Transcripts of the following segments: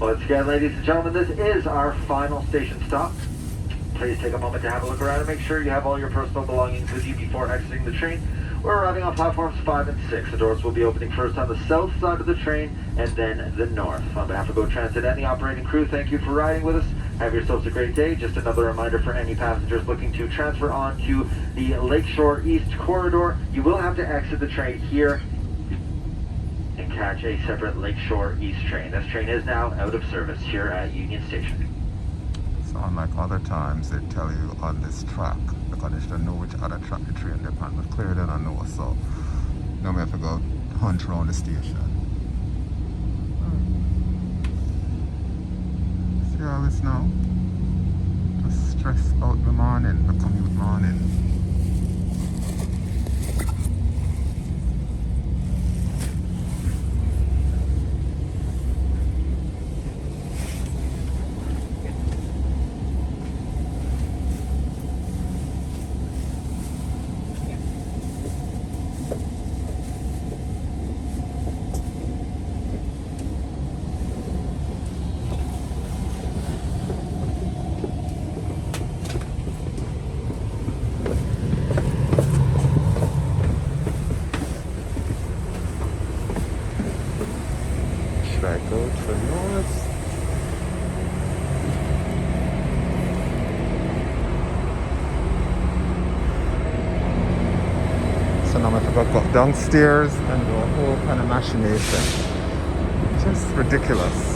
Once again, ladies and gentlemen, this is our final station stop. Please take a moment to have a look around and make sure you have all your personal belongings with you before exiting the train. We're arriving on platforms 5 and 6. The doors will be opening first on the south side of the train and then the north. On behalf of Go Transit and the operating crew, thank you for riding with us. Have yourselves a great day. Just another reminder for any passengers looking to transfer on to the Lakeshore East Corridor, you will have to exit the train here and catch a separate Lakeshore East train. This train is now out of service here at Union Station. So unlike other times, they tell you on this track, because they don't know which other track the train they're on, but clearly they don't know, so now we have to go hunt around the station. See all this now? Just stress out the morning, the commute morning. Should I go to the north? So now I have to go downstairs and do a whole kind of machination. Just ridiculous.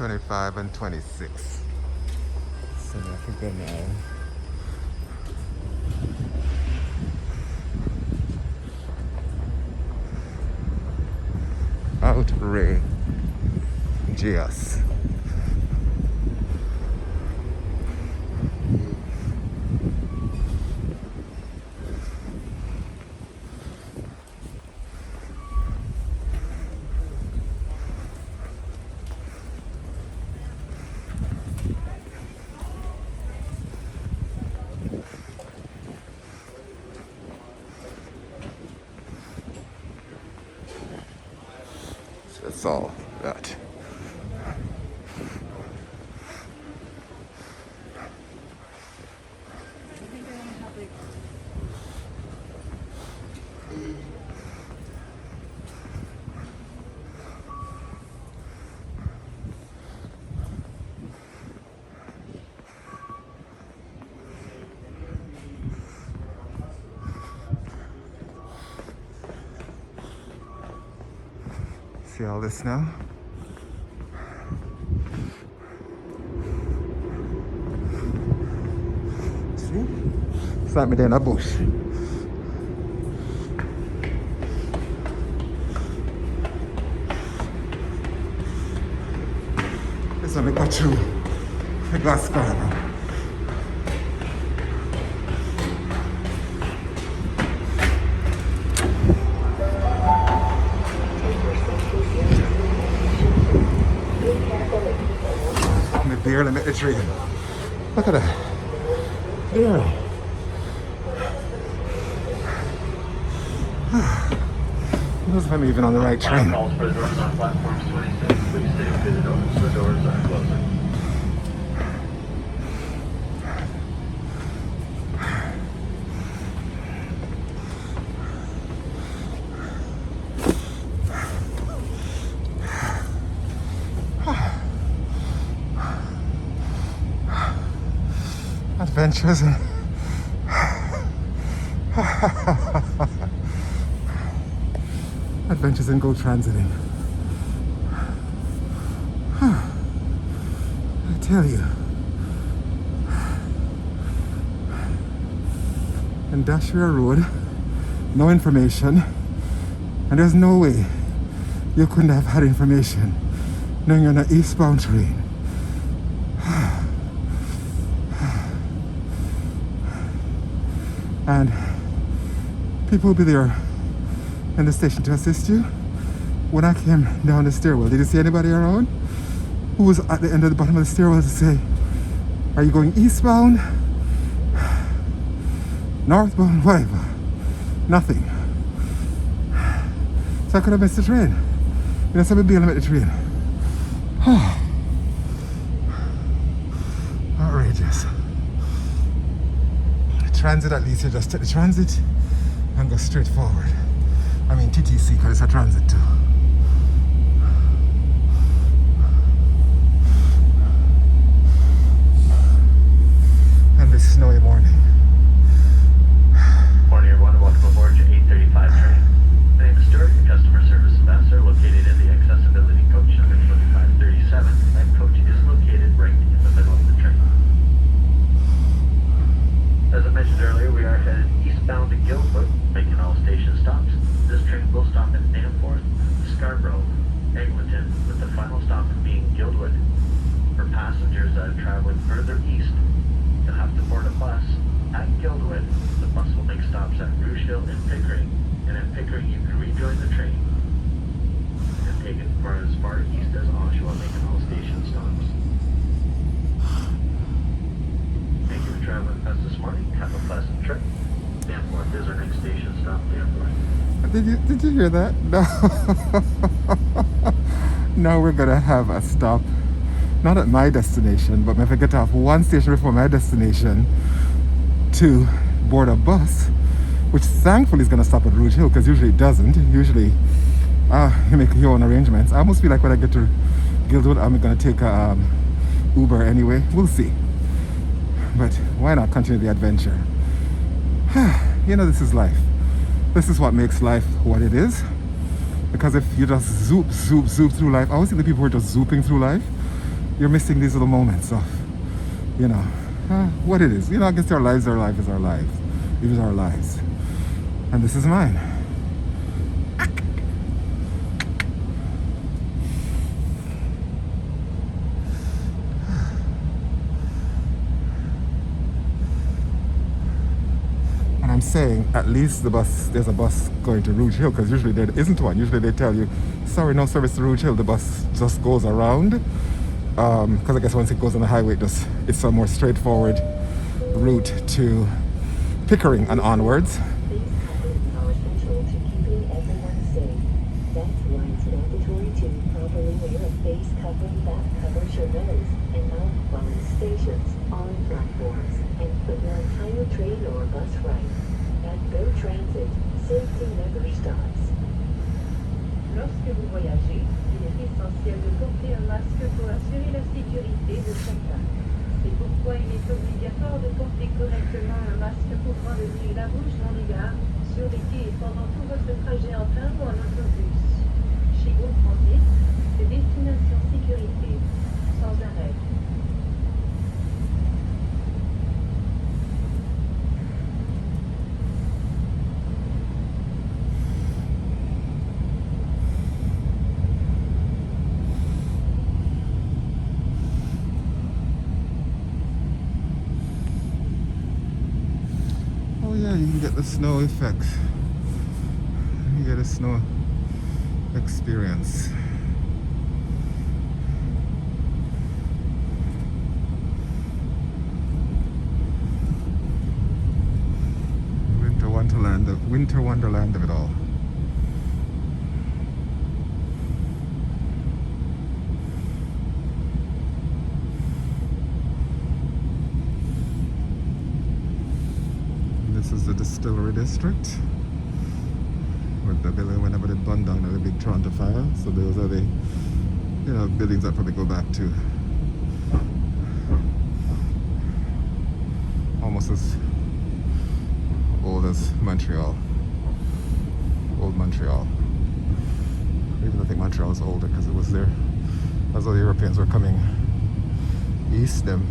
$25 and $26. So I have to go now. Outrageous. That's all that. See all this now? See? It's like me there in a bush. This one I got through the glass corner. Barely met the train. Look at that. Barely. Who knows if I'm even on the right train? Adventures and Adventures in Go Transiting. I tell you. Industrial Road, no information, and there's no way you couldn't have had information knowing you're on an eastbound train. And people will be there in the station to assist you. When I came down the stairwell, did you see anybody around who was at the end of the bottom of the stairwell to say, are you going eastbound, northbound, whatever? Nothing. So I could have missed the train. You know, somebody bail him at the train. Outrageous. Transit, at least you just take the transit and go straight forward. I mean TTC, because it's a transit too. And this snowy morning. Morning everyone, welcome aboard your 8:35 train. My name is Stuart, your customer service ambassador, located in the accessibility coach number 2537. That coach is located right in the middle of the train. As I mentioned earlier, we are headed eastbound to Guildwood, making all station stops. This train will stop at Danforth, Scarborough, Eglinton, with the final stop being Guildwood. For passengers that are traveling further east, you'll have to board a bus at Guildwood. The bus will make stops at Rouge Hill and Pickering, and at Pickering you can rejoin the train and take it for as far east as Oshawa, making all station stops. Thank you for traveling with us this morning. Have a pleasant trip. Danforth is our next station stop, Danforth. Did you hear that? No. Now we're gonna have a stop, not at my destination, but if I get off one station before my destination to board a bus, which thankfully is gonna stop at Rouge Hill, because usually it doesn't. Usually you make your own arrangements. I almost feel like when I get to Guildwood, I'm gonna take a Uber anyway. We'll see. But why not continue the adventure? You know, this is life. This is what makes life what it is. Because if you just zoop through life, I always think the people who are just zooping through life, you're missing these little moments of, you know, what it is. You know, I guess our lives, our life is our lives. It is our lives. And this is mine. I'm saying at least there's a bus going to Rouge Hill, because usually there isn't one. Usually they tell you, sorry, no service to Rouge Hill. The bus just goes around, because I guess once it goes on the highway, it's a more straightforward route to Pickering and onwards. Train or bus ride. At Go Transit, safety never stops. Lorsque vous voyagez, il est essentiel de porter un masque pour assurer la sécurité de chacun. C'est pourquoi il est obligatoire de porter correctement un masque couvrant le nez et la bouche dans les gares, sur les quais et pendant tout votre trajet en train ou en autobus. Chez Go Transit, c'est destination sécurité, sans arrêt. Oh yeah, you can get the snow effect. You get a snow experience. Winter wonderland of it all. This is the distillery district with the building whenever they burned down the big Toronto fire. So those are the, you know, buildings that probably go back to old as Montreal. Old Montreal. Even though I think Montreal is older because it was there. As all the Europeans were coming east, them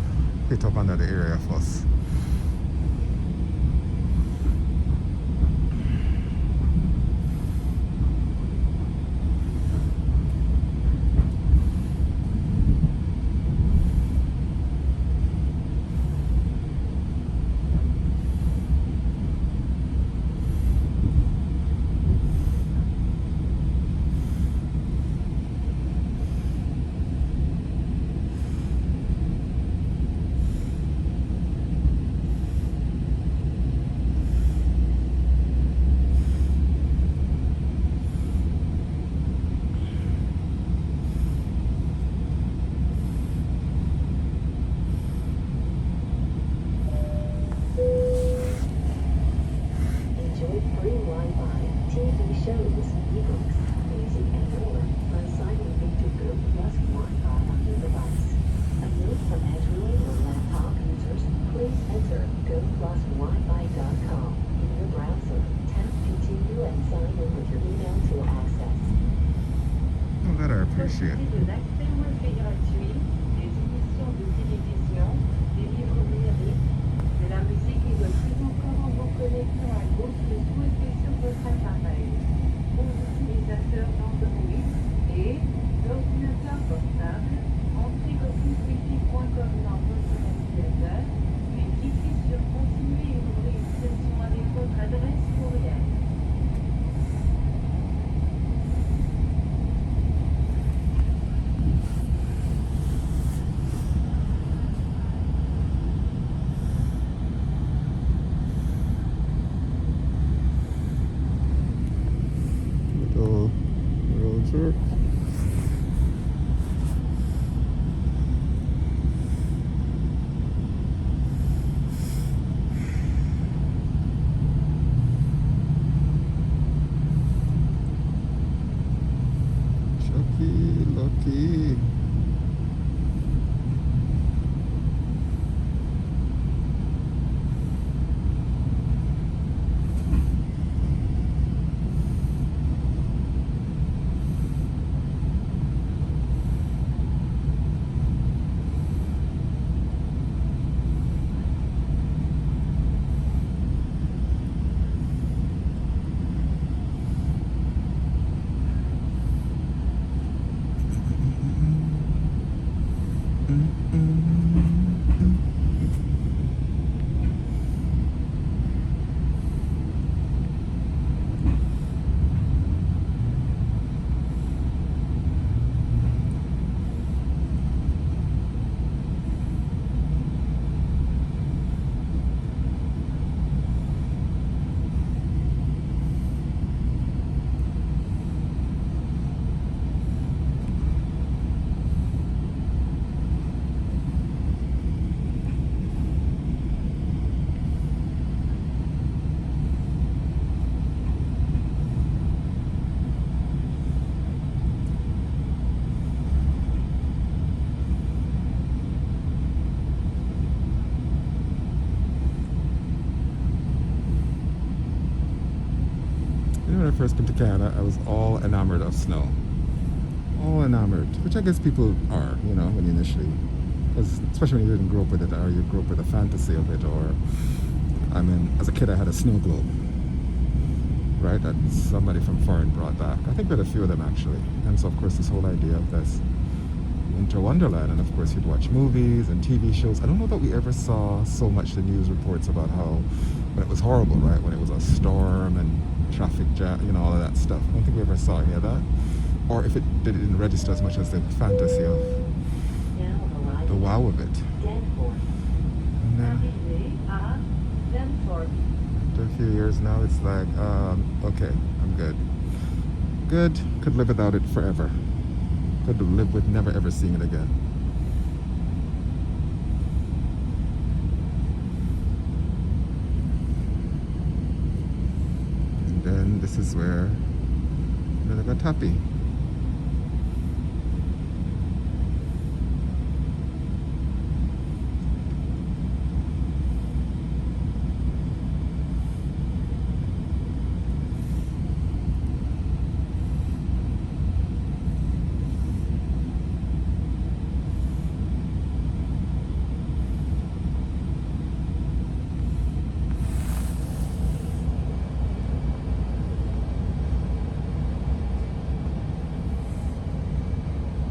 hit up under the area of us. Enjoy free Wi-Fi, TV shows, ebooks, music and more by signing into Go Plus Wi-Fi on your device. A note from Android or laptop users, please enter gopluswifi.com in your browser. Tap continue and sign in with your email to access. Oh, that I appreciate. Profitez de l'accès Wi-Fi gratuit, des émissions de télévision, des livres numériques, de la musique et de plus encore en vous connectant à d'autres souhaités sur votre appareil. Aux utilisateurs d'Android et d'ordinateurs portables, entrez gopluswifi.com dans votre navigateur, puis cliquez sur Continuer et ouvrez une session avec votre adresse courriel. Little roads. Chucky, lucky. When I first came to Canada, I was all enamored of snow. All enamored, which I guess people are, you know, when you initially, because especially when you didn't grow up with it, or you grew up with a fantasy of it, or, I mean, as a kid I had a snow globe, right, that somebody from foreign brought back. I think we had a few of them actually, and so of course this whole idea of this winter wonderland, and of course you'd watch movies and TV shows. I don't know that we ever saw so much the news reports about how, when it was horrible, right, when it was a storm and traffic jam, you know, all of that stuff. I don't think we ever saw any of that, or if it didn't register as much as the fantasy of the wow of it. And then after a few years now, it's like, okay, I'm good. Good, could live without it forever. Could live with never ever seeing it again. And then this is where they got Tappy.